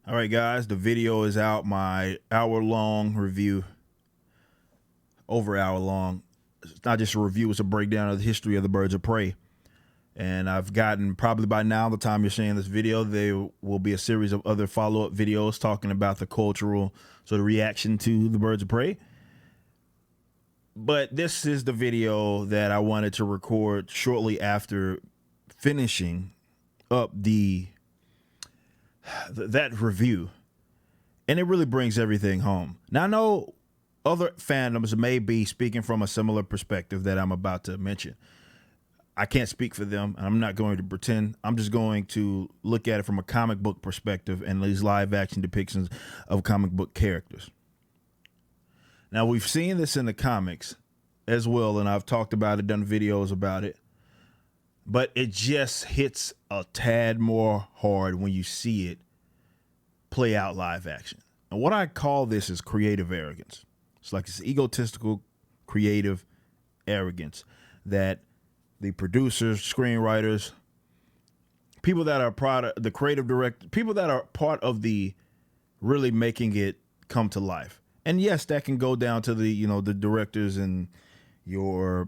All right, guys, the video is out. My hour-long review, over hour long. It's not just a review; it's a breakdown of the history of the birds of prey. And I've gotten, probably by now, the time you're seeing this video, there will be a series of other follow-up videos talking about the cultural sort of reaction to the birds of prey. But this is the video that I wanted to record shortly after finishing up that review, and it really brings everything home. Now, I know other fandoms may be speaking from a similar perspective that I'm about to mention. I can't speak for them, and I'm not going to pretend. I'm just going to look at it from a comic book perspective and these live action depictions of comic book characters. Now, we've seen this in the comics as well, and I've talked about it, done videos about it. But it just hits a tad more hard when you see it play out live action. And what I call this is creative arrogance. It's like this egotistical, creative arrogance that the producers, screenwriters, people that are part of the creative director, people that are part of the really making it come to life. And yes, that can go down to the directors and your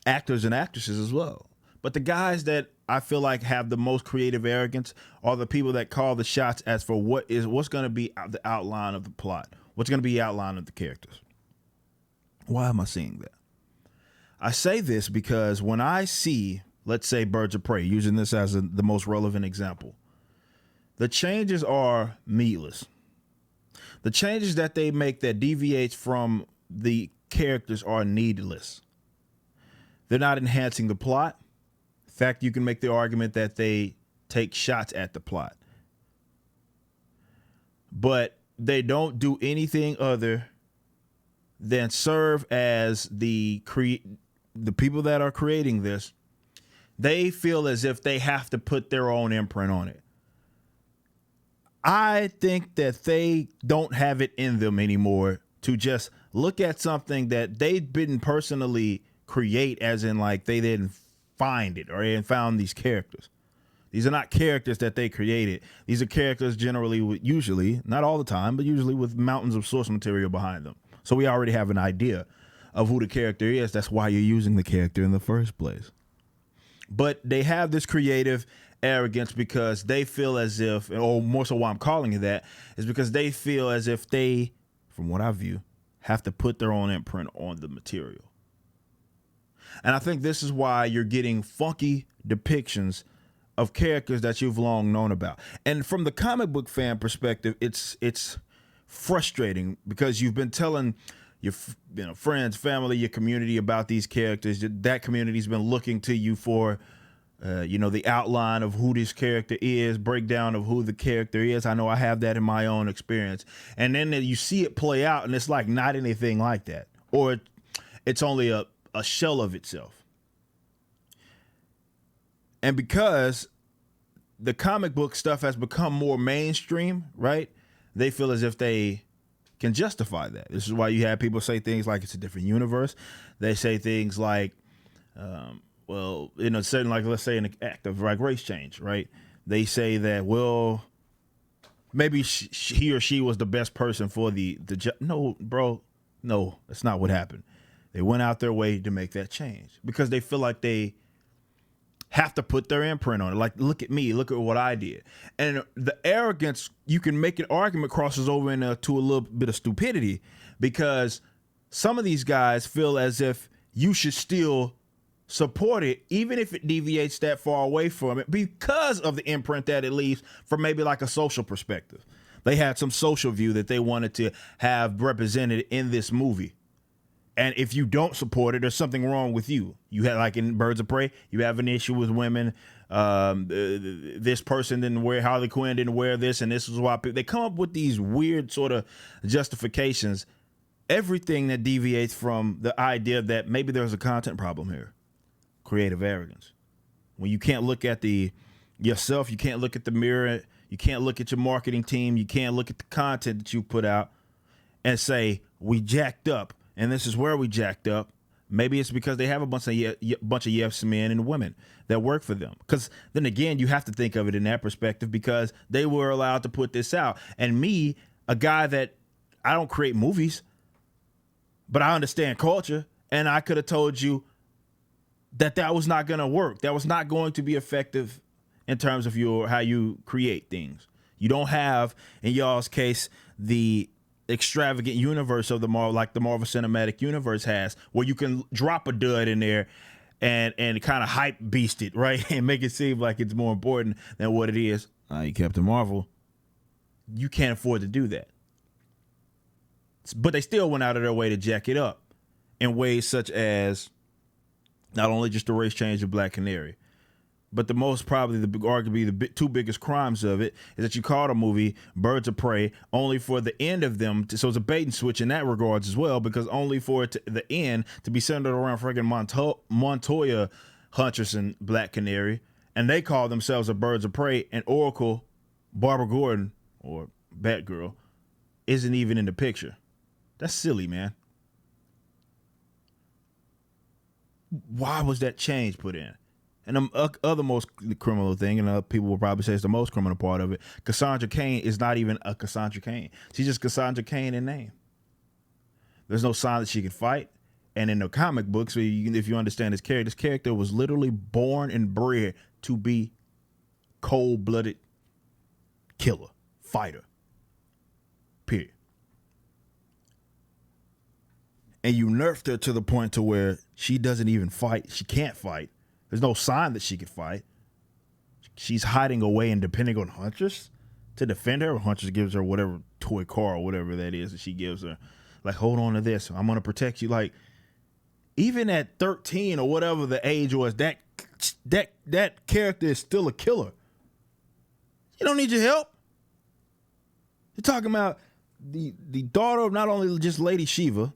actors and actresses as well. But the guys that I feel like have the most creative arrogance are the people that call the shots as for what's going to be the outline of the plot, what's going to be the outline of the characters. Why am I saying that? I say this because when I see, let's say, Birds of Prey, using this as the most relevant example, the changes are meatless. The changes that they make that deviates from the characters are needless. They're not enhancing the plot. In fact, you can make the argument that they take shots at the plot. But they don't do anything other than serve as the people that are creating this. They feel as if they have to put their own imprint on it. I think that they don't have it in them anymore to just look at something that they didn't personally create, as in like they didn't find it or they found these characters. These are not characters that they created. These are characters usually, not all the time, but usually with mountains of source material behind them. So we already have an idea of who the character is. That's why you're using the character in the first place. But they have this creative arrogance because they feel as if, or more so why I'm calling it that, is because they feel as if they, from what I view, have to put their own imprint on the material. And I think this is why you're getting funky depictions of characters that you've long known about. And from the comic book fan perspective, it's frustrating because you've been telling your friends, family, your community about these characters. That community's been looking to you for the outline of who this character is, breakdown of who the character is. I know I have that in my own experience. And then you see it play out and it's like not anything like that. Or it's only a shell of itself. And because the comic book stuff has become more mainstream, right? They feel as if they can justify that. This is why you have people say things like it's a different universe. They say things like, certain, like, let's say an act of like race change, right? They say that, well, maybe he or she was the best person for the job. No, bro, no, that's not what happened. They went out their way to make that change because they feel like they have to put their imprint on it. Like, look at me, look at what I did. And the arrogance, you can make an argument, crosses over into a little bit of stupidity because some of these guys feel as if you should still support it, even if it deviates that far away from it, because of the imprint that it leaves from maybe like a social perspective. They had some social view that they wanted to have represented in this movie. And if you don't support it, there's something wrong with you. You had, like in Birds of Prey, you have an issue with women. This person didn't wear, Harley Quinn didn't wear this, and this is why they come up with these weird sort of justifications. Everything that deviates from the idea that maybe there's a content problem here. Creative arrogance. When you can't look at yourself, you can't look at the mirror, you can't look at your marketing team, you can't look at the content that you put out and say, we jacked up. And this is where we jacked up. Maybe it's because they have a bunch of yes men and women that work for them. Because then again, you have to think of it in that perspective because they were allowed to put this out. And me, a guy that I don't create movies, but I understand culture, and I could have told you that was not going to work. That was not going to be effective in terms of how you create things. You don't have, in y'all's case, the extravagant universe of the Marvel, like the Marvel Cinematic Universe has, where you can drop a dud in there and kind of hype beast it, right? And make it seem like it's more important than what it is. You Captain Marvel. You can't afford to do that. But they still went out of their way to jack it up in ways such as not only just the race change of Black Canary, but arguably the two biggest crimes of it is that you called a movie Birds of Prey only for the end of them. So it's a bait and switch in that regards as well, because only for the end to be centered around friggin' Montoya Hutcherson Black Canary. And they call themselves a Birds of Prey, and Oracle, Barbara Gordon, or Batgirl, isn't even in the picture. That's silly, man. Why was that change put in? And the other most criminal thing, and people will probably say it's the most criminal part of it, Cassandra Cain is not even a Cassandra Cain. She's just Cassandra Cain in name. There's no sign that she could fight. And in the comic books, if you understand this character was literally born and bred to be cold-blooded killer, fighter, period. And you nerfed her to the point to where she doesn't even fight. She can't fight. There's no sign that she could fight. She's hiding away and depending on Huntress to defend her. Huntress gives her whatever toy car or whatever that is that she gives her. Like, hold on to this. I'm going to protect you. Like, even at 13 or whatever the age was, that character is still a killer. You don't need your help. You're talking about the daughter of not only just Lady Shiva,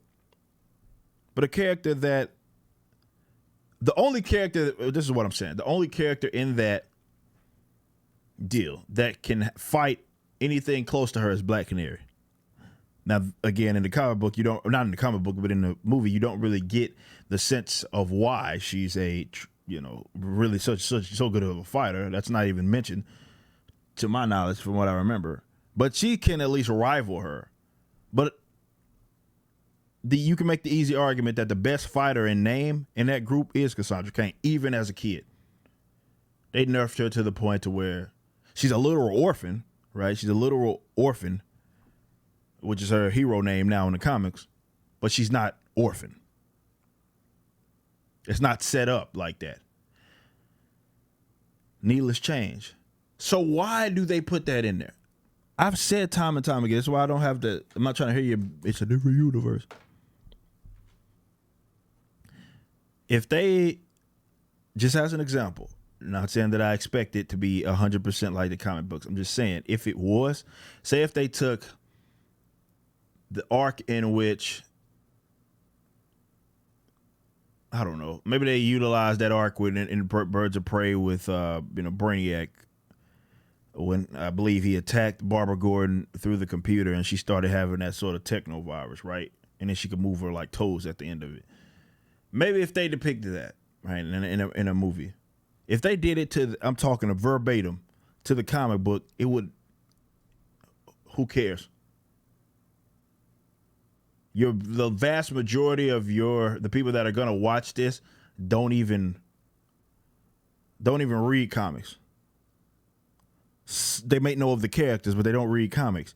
but a character that the only character in that deal that can fight anything close to her is Black Canary. Now, again, in the comic book, not in the comic book, but in the movie, you don't really get the sense of why she's really so good of a fighter. That's not even mentioned, to my knowledge, from what I remember. But she can at least rival her. But you can make the easy argument that the best fighter in name in that group is Cassandra Cain, even as a kid. They nerfed her to the point to where she's a literal orphan, right? She's a literal orphan, which is her hero name now in the comics, but she's not orphan. It's not set up like that. Needless change. So why do they put that in there? I've said time and time again, that's why I'm not trying to hear you, it's a different universe. If they, just as an example, not saying that I expect it to be 100% like the comic books, I'm just saying, if it was, say if they took the arc in which, I don't know, maybe they utilized that arc in Birds of Prey with Brainiac, when I believe he attacked Barbara Gordon through the computer and she started having that sort of techno virus, right? And then she could move her like toes at the end of it. Maybe if they depicted that, right, in a movie, if they did it I'm talking a verbatim to the comic book, it would, who cares? The vast majority of the people that are gonna watch this don't even read comics. They may know of the characters, but they don't read comics.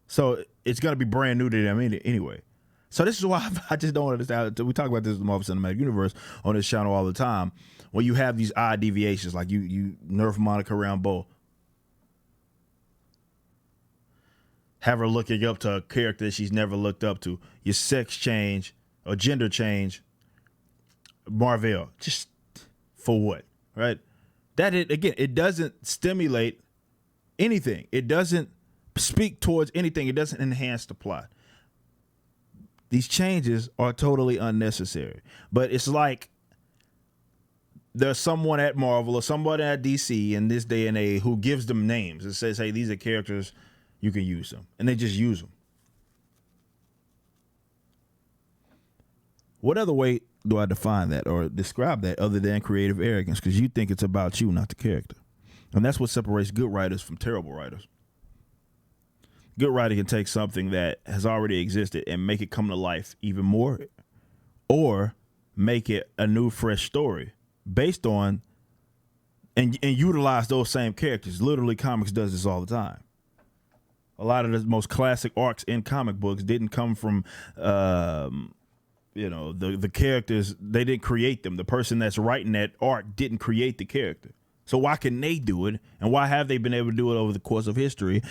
So it's gonna be brand new to them anyway. So this is why I just don't understand. We talk about this in the Marvel Cinematic Universe on this channel all the time. When you have these odd deviations, like you nerf Monica Rambeau, have her looking up to a character that she's never looked up to. Your sex change or gender change, Marvel, just for what, right? It doesn't stimulate anything. It doesn't speak towards anything. It doesn't enhance the plot. These changes are totally unnecessary. But it's like there's someone at Marvel or somebody at DC in this day and age who gives them names and says, hey, these are characters, you can use them. And they just use them. What other way do I define that or describe that other than creative arrogance? Because you think it's about you, not the character. And that's what separates good writers from terrible writers. Good writing can take something that has already existed and make it come to life even more, or make it a new, fresh story based on and utilize those same characters. Literally, comics does this all the time. A lot of the most classic arcs in comic books didn't come from, the characters. They didn't create them. The person that's writing that arc didn't create the character. So why can they do it? And why have they been able to do it over the course of history?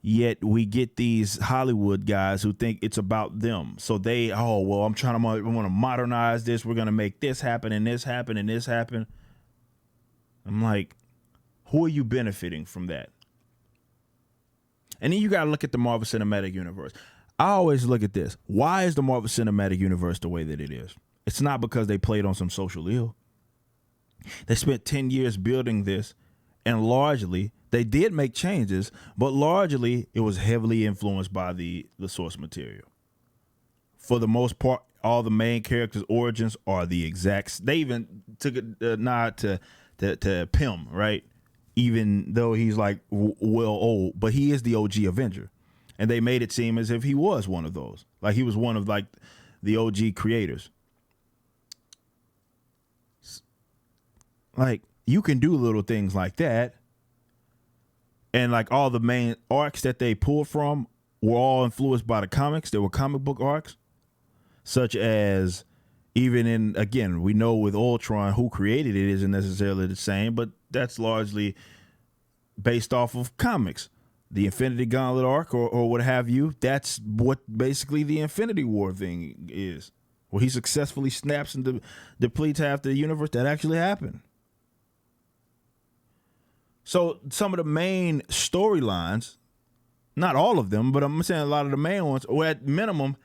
Yet we get these Hollywood guys who think it's about them. So they, I want to modernize this. We're going to make this happen and this happen and this happen. I'm like, who are you benefiting from that? And then you got to look at the Marvel Cinematic Universe. I always look at this. Why is the Marvel Cinematic Universe the way that it is? It's not because they played on some social ill. They spent 10 years building this, and largely they did make changes, but largely it was heavily influenced by the source material. For the most part, all the main characters' origins are the exact. They even took a nod to Pym, right? Even though he's like well old, but he is the OG Avenger, and they made it seem as if he was one of those, like he was one of like the OG creators. Like, you can do little things like that. And like all the main arcs that they pulled from were all influenced by the comics. They were comic book arcs, such as even in, again, we know with Ultron, who created it isn't necessarily the same, but that's largely based off of comics. The Infinity Gauntlet arc or what have you, that's what basically the Infinity War thing is, where he successfully snaps and depletes half the universe. That actually happened. So some of the main storylines, not all of them, but I'm saying a lot of the main ones, were at minimum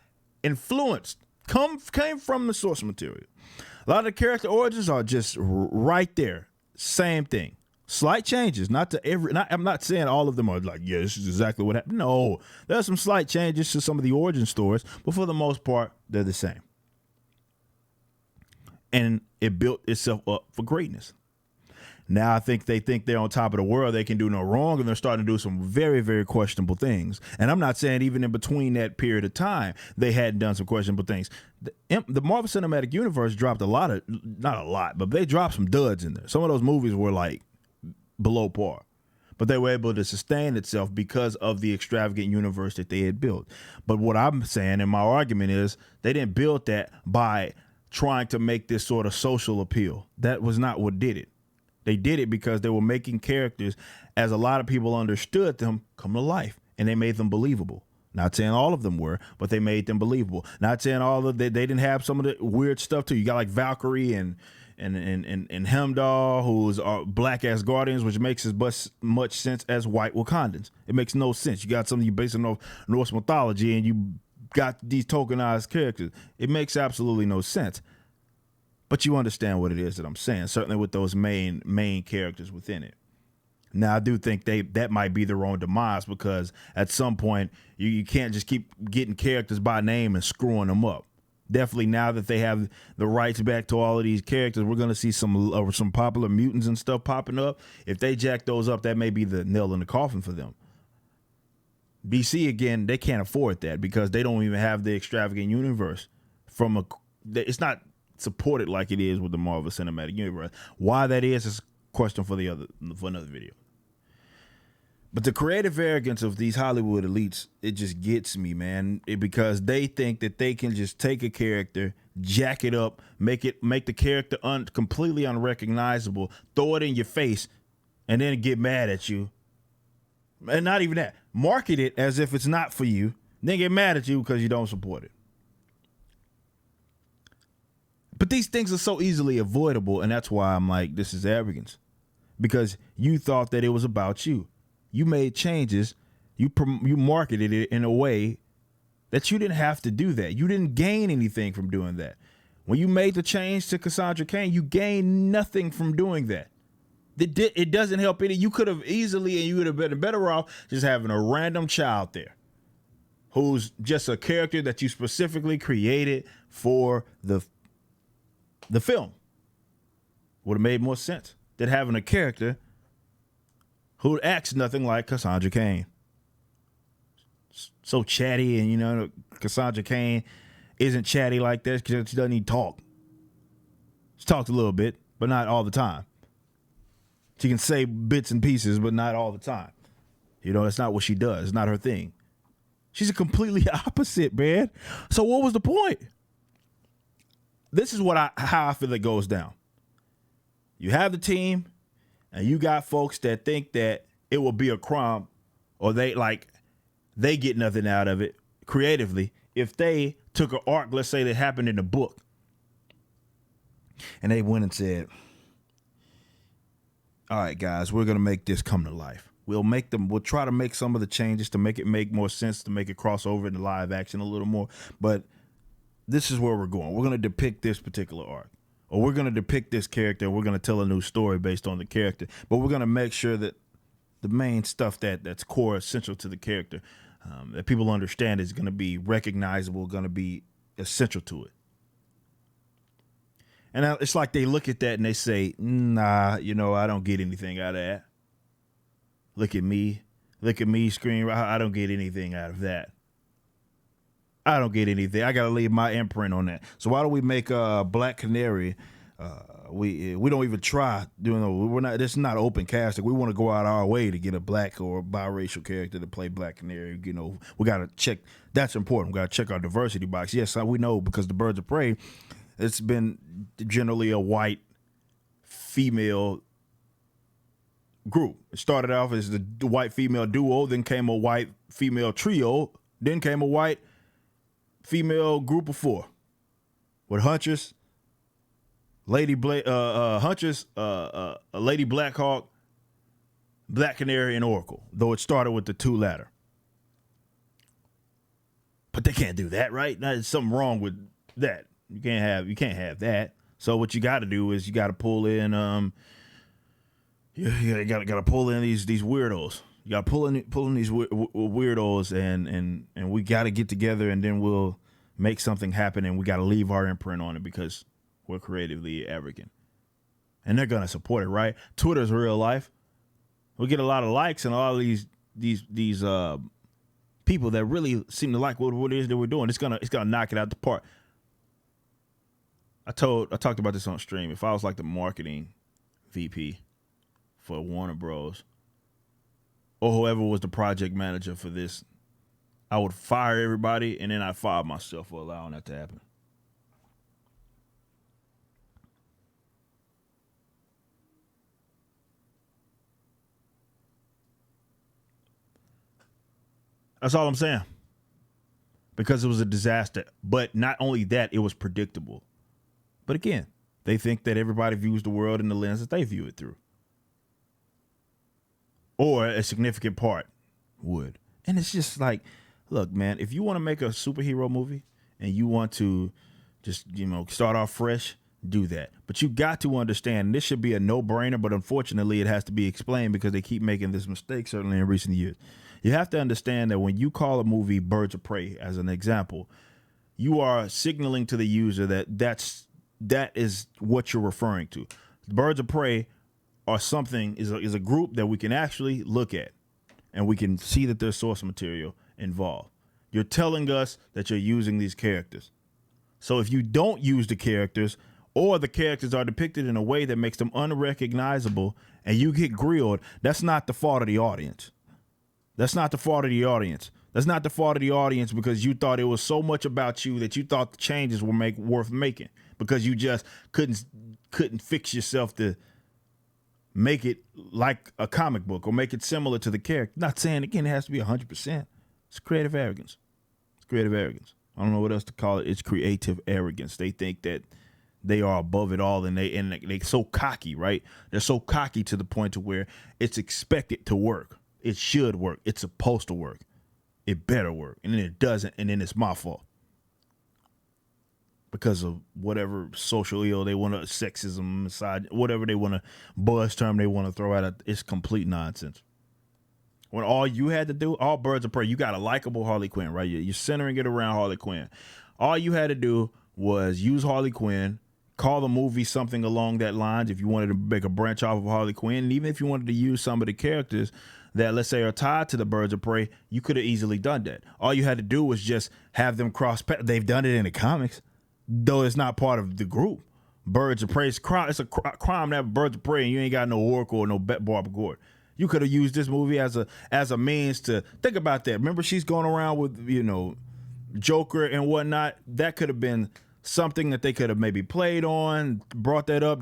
influenced, came from the source material. A lot of the character origins are just right there. Same thing. Slight changes, I'm not saying all of them are like, yeah, this is exactly what happened. No, there's some slight changes to some of the origin stories, but for the most part, they're the same. And it built itself up for greatness. Now I think they think they're on top of the world. They can do no wrong, and they're starting to do some very, very questionable things. And I'm not saying even in between that period of time, they hadn't done some questionable things. The Marvel Cinematic Universe dropped not a lot, but they dropped some duds in there. Some of those movies were like below par, but they were able to sustain itself because of the extravagant universe that they had built. But what I'm saying in my argument is they didn't build that by trying to make this sort of social appeal. That was not what did it. They did it because they were making characters, as a lot of people understood them, come to life, and they made them believable. Not saying all of them were, but they made them believable. Not saying all of they didn't have some of the weird stuff too. You got like Valkyrie and Heimdall, who's black Asgardians, which makes as much sense as white Wakandans. It makes no sense. You got something you base on Norse mythology, and you got these tokenized characters. It makes absolutely no sense. But you understand what it is that I'm saying, certainly with those main characters within it. Now, I do think that might be their own demise, because at some point you can't just keep getting characters by name and screwing them up. Definitely now that they have the rights back to all of these characters, we're going to see some popular mutants and stuff popping up. If they jack those up, that may be the nail in the coffin for them. DC, again, they can't afford that because they don't even have the extravagant universe. It's not supported like it is with the Marvel Cinematic Universe. Why that is a question for another video. But the creative arrogance of these Hollywood elites, it just gets me, man. Because they think that they can just take a character, jack it up, make the character completely unrecognizable, throw it in your face, and then get mad at you. And not even that. Market it as if it's not for you, then get mad at you because you don't support it. But these things are so easily avoidable, and that's why I'm like, this is arrogance. Because you thought that it was about you. You made changes. You marketed it in a way that you didn't have to do that. You didn't gain anything from doing that. When you made the change to Cassandra Cain, you gained nothing from doing that. It doesn't help any. You could have easily, and you would have been better off just having a random child there who's just a character that you specifically created for the film. Would have made more sense than having a character who acts nothing like Cassandra Cain. So chatty, and Cassandra Cain isn't chatty like this because she doesn't even talk. She talks a little bit, but not all the time. She can say bits and pieces, but not all the time. That's not what she does. It's not her thing. She's a completely opposite, man. So what was the point? This is how I feel it goes down. You have the team, and you got folks that think that it will be a crime, or they get nothing out of it creatively if they took an arc, let's say that happened in the book, and they went and said, all right, guys, we're going to make this come to life. We'll try to make some of the changes to make it make more sense, to make it cross over into live action a little more. But this is where we're going. We're going to depict this particular arc, or we're going to depict this character. We're going to tell a new story based on the character, but we're going to make sure that the main stuff that's core, essential to the character, that people understand is going to be recognizable, going to be essential to it. And it's like they look at that and they say, nah, I don't get anything out of that. Look at me screen. I don't get anything out of that. I don't get anything. I got to leave my imprint on that. So why don't we make Black Canary? We don't even try. We're not. This is not open casting. We want to go out our way to get a black or biracial character to play Black Canary. We got to check. That's important. We got to check our diversity box. Yes, we know, because the Birds of Prey, it's been generally a white female group. It started off as the white female duo, then came a white female trio, then came a white female group of 4 with Huntress, Lady Blackhawk, Black Canary, and Oracle. Though it started with the 2 latter, but they can't do that, right? There's something wrong with that. You can't have that. So what you got to do is you got to pull in you got to pull in these weirdos. You got to pull in these weirdos, and we got to get together, and then we'll make something happen, and we got to leave our imprint on it because we're creatively arrogant. And they're gonna support it, right? Twitter's real life. We get a lot of likes and all these people that really seem to like what it is that we're doing. It's gonna knock it out the park. I talked about this on stream. If I was like the marketing VP for Warner Bros. Or whoever was the project manager for this, I would fire everybody, and then I'd fire myself for allowing that to happen. That's all I'm saying. Because it was a disaster. But not only that, it was predictable. But again, they think that everybody views the world in the lens that they view it through. Or a significant part would. And it's just like, look, man, if you want to make a superhero movie and you want to just, start off fresh, do that. But you got to understand, this should be a no-brainer, but unfortunately it has to be explained because they keep making this mistake, certainly in recent years. You have to understand that when you call a movie Birds of Prey, as an example, you are signaling to the user that is what you're referring to. Birds of Prey are something, is a group that we can actually look at, and we can see that there's source material involved. You're telling us that you're using these characters. So if you don't use the characters, or the characters are depicted in a way that makes them unrecognizable, and you get grilled, that's not the fault of the audience. That's not the fault of the audience. That's not the fault of the audience because you thought it was so much about you that you thought the changes were worth making, because you just couldn't fix yourself to make it like a comic book or make it similar to the character. Not saying, again, it has to be 100%. It's creative arrogance. It's creative arrogance. I don't know what else to call it. It's creative arrogance. They think that they are above it all, and they're so cocky, right? They're so cocky to the point to where it's expected to work. It should work. It's supposed to work. It better work. And then it doesn't, and then it's my fault. Because of whatever social ill they want to, sexism, whatever they want to, buzz term they want to throw out, it's complete nonsense. when all you had to do, all Birds of Prey, you got a likable Harley Quinn, right? You're centering it around Harley Quinn. All you had to do was use Harley Quinn, call the movie something along that lines if you wanted to make a branch off of Harley Quinn. And even if you wanted to use some of the characters that, let's say, are tied to the Birds of Prey, you could have easily done that. All you had to do was just have them cross paths. They've done it in the comics, though it's not part of the group. Birds of Prey, it's a crime to have Birds of Prey and you ain't got no Oracle or no Barbara Gordon. You could have used this movie as a means to think about that. Remember, she's going around with, Joker and whatnot. That could have been something that they could have maybe played on, brought that up.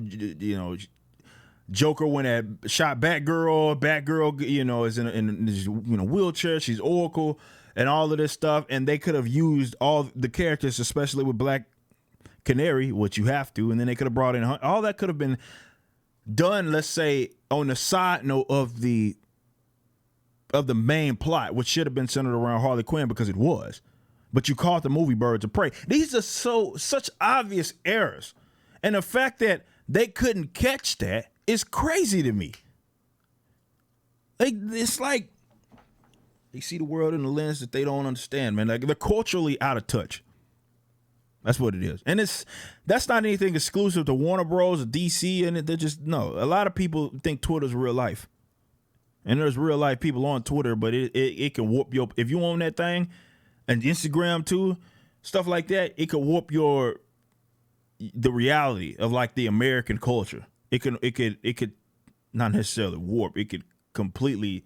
Joker went at shot Batgirl. Batgirl, is in a wheelchair. She's Oracle and all of this stuff. And they could have used all the characters, especially with Black Canary, which you have to. And then they could have brought in all that could have been done, let's say, on the side note of the main plot, which should have been centered around Harley Quinn because it was. But you called the movie Birds of Prey. These are such obvious errors. And the fact that they couldn't catch that is crazy to me. It's like they see the world in the lens that they don't understand, man. Like, they're culturally out of touch. That's what it is. And that's not anything exclusive to Warner Bros. Or DC. And they're just, no. A lot of people think Twitter's real life. And there's real life people on Twitter, but it can whoop your, if you own that thing, and Instagram too, stuff like that, it could whoop the reality of like the American culture. It could not necessarily warp. It could completely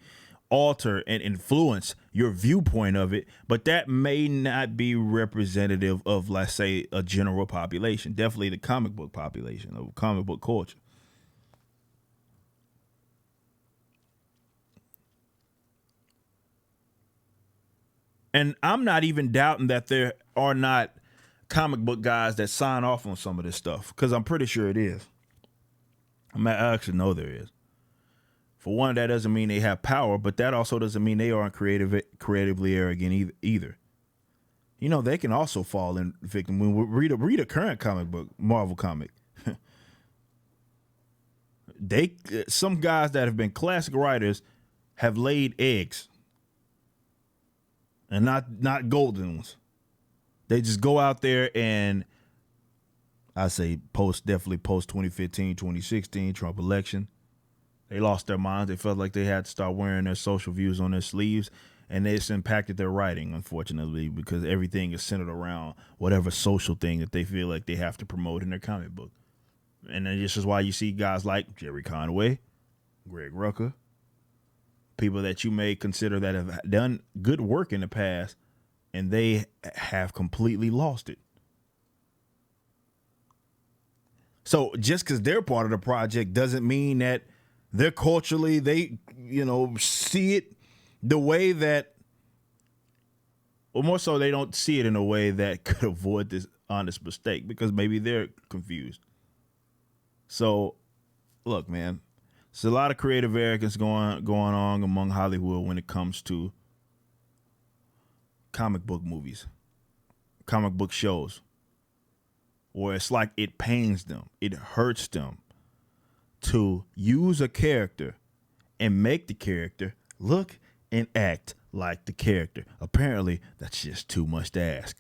alter and influence your viewpoint of it, but that may not be representative of, let's say, a general population. Definitely the comic book population, of comic book culture. And I'm not even doubting that there are not comic book guys that sign off on some of this stuff, because I'm pretty sure it is. I actually know there is. For one, that doesn't mean they have power, but that also doesn't mean they aren't creatively arrogant either. They can also fall in victim. When we read a current comic book, Marvel comic, some guys that have been classic writers have laid eggs, and not golden ones. They just go out there and, I say definitely post 2015, 2016 Trump election. They lost their minds. They felt like they had to start wearing their social views on their sleeves, and it's impacted their writing, unfortunately, because everything is centered around whatever social thing that they feel like they have to promote in their comic book. And this is why you see guys like Jerry Conway, Greg Rucka, people that you may consider that have done good work in the past, and they have completely lost it. So just because they're part of the project doesn't mean that they're culturally, they, see it the way that, or more so, they don't see it in a way that could avoid this honest mistake, because maybe they're confused. So, look, man, there's a lot of creative arrogance going on among Hollywood when it comes to comic book movies, comic book shows, where it's like it pains them, it hurts them to use a character and make the character look and act like the character. Apparently, that's just too much to ask.